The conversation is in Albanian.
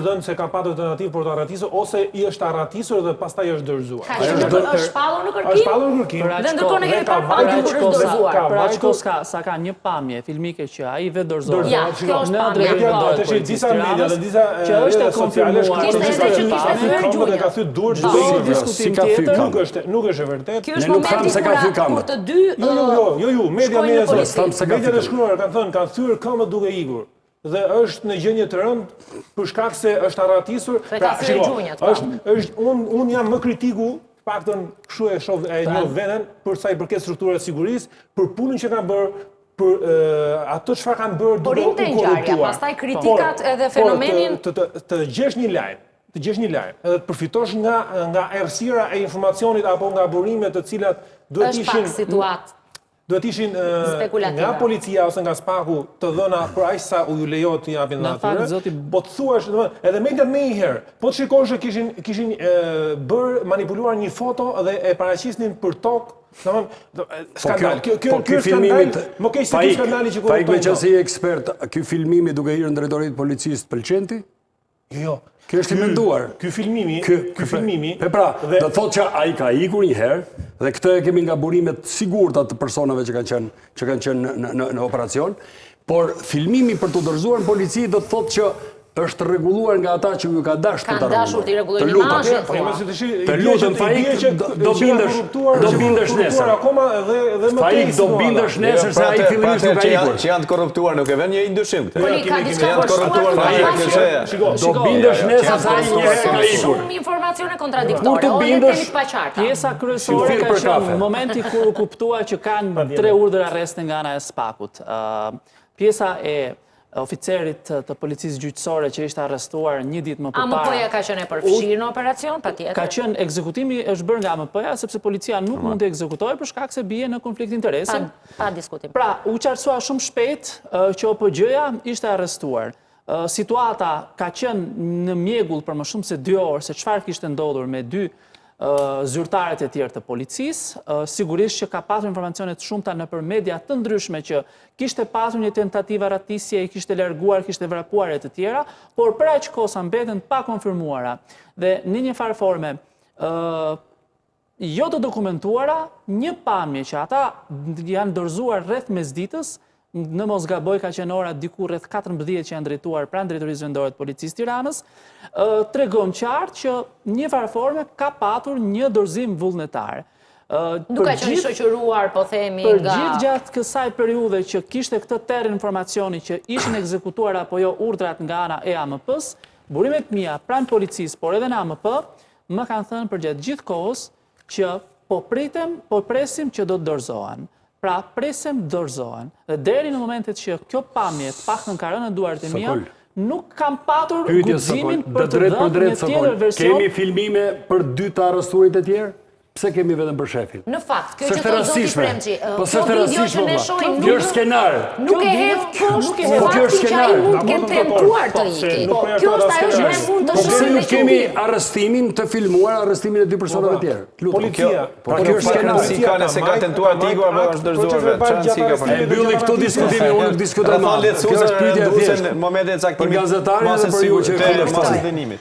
dhënë se ka patur tentativë për të arratisur ose i është arratisur dhe pastaj është dorëzuar. Është shpallur në kërkim? Është shpallur në kërkim. Dhe ndërkohë ne kemi parë faktin kur është dorëzuar. Për aq kohë sa ka një pamje filmike që ai vetë dorëzohet. Ja, kjo është pamje. Disa media dhe disa rrjete sociale ka thyer duart diskutim tjetër. Nuk është e vërtetë. Ky është momenti kur të dy Jo, media e shkruar kanë thyer këmbët duke ikur. Dhe është në gjendje të rëndë për shkak se është arratisur. Unë jam më kritiku, paktën kështu e shoh e njoh veten për sa i përket strukturave të sigurisë, për punën që kanë bërë, për ato çfarë kanë bërë duke u korruptuar. Pastaj kritikat edhe fenomenin të gjesh një lajm, edhe të përfitosh nga errësira e informacionit apo nga burimet të cilat duhet ishin nga policia ose nga spaku të dhëna për aq sa u lejohet të japin atyre. Po të thuash, edhe mediat më herë, po të shikosh kishin bërë manipuluar një foto dhe e paraqisnin për tokë. Skandal. Kjo skandal, më keq se ky skandali që Faik, me qenë si ekspert, ky filmimi duke hyrë në drejtorinë e policisë pëlqen ti? Jo. Kjo është i menduar. Ky filmimi. Pra, do thotë që ai ka ikur një herë dhe këtë e kemi nga burimet sigurta të personave që kanë qenë në operacion, por filmimi për të dorëzuar në polici do të thotë që është rregulluar nga ata që ju ka dashur të rregulluar. Kanë dashur të rregullojnë imazhin. Të lutem, Faik, do bindesh nesër. Faik, do bindesh nesër se ai fillimisht nuk ka ikur. Që janë të korruptuar nuk e vën një dyshim këtë. Janë të korruptuar. Do bindesh nesër se ai një herë ka ikur. Shumë informacione kontradiktore. Ose kemi të paqarta. Pjesa kryesore ka qenë momenti kur u kuptua që kanë 3 urdhër arresti nga ana e spakut. Pjesa e oficerit të policisë gjyqësore që ishte arrestuar një ditë më përpara. AMP-ja ka qenë e përfshirë në operacion, patjetër. Ka qenë ekzekutimi është bërë nga AMP-ja sepse policia nuk mund të ekzekutojë për shkak se bie në konflikt interesi. Pa diskutim. Pra, u qartësua shumë shpejt që OPG-ja ishte arrestuar. Situata ka qenë në mjegull për më shumë se 2 orë se çfarë kishte ndodhur me 2 zyrtarët e tjerë të policisë, sigurisht që ka patur informacione të shumta nëpër media të ndryshme që kishte patur një tentativë arratisje, i kishte larguar, kishte vrapuar e të tjera, por për aq kohë sa mbeten pa konfirmuara dhe në një farë forme jo të dokumentuara, një pamje që ata janë dorëzuar rreth mesditës. Në mos gaboj ka qenë ora diku rreth 14 që janë drejtuar pranë drejtorisë vendore të policisë Tiranës, tregon qartë që një farë forme ka patur një dorëzim vullnetar. Nuk ka qenë shoqëruar, po themi, nga... Për gjithë gjatë kësaj periudhe që kishte këtë terë informacioni që ishin ekzekutuar apo jo urdhrat nga ana e AMP-s, burimet mia pranë policisë, por edhe në AMP, më kanë thënë për gjatë gjithë kohës që po presim që do të dorëzohen. Pra, presim dorëzohen. Dhe deri në momentet që kjo pamje paktën ka rënë në duart e mia, nuk kam patur guximin për të dhënë një tjetër version. Kemi filmime për 2 të arrestuarit e tjerë? Pse kemi vetëm për shefin? Në fakt, kjo që thotë zoti Premçi, kjo video që ne shohim kjo është skenar. Nuk e hedh poshtë faktin që ai mund të ketë tentuar të iki. Kjo është ajo që ne mund të shohim. Pse nuk kemi arrestimin të filmuar, arrestimin e 2 personave të tjerë? Policia. Pra kjo është skenar. Si ka nëse ka tentuar të ikur apo është dorëzuar vetë? Çfarë si ka për? E mbylli këtu diskutimin, unë nuk diskutoj më. Kjo është pyetje thjesht në momentin e caktimit. Për gazetarin dhe për ju që masës dënimit.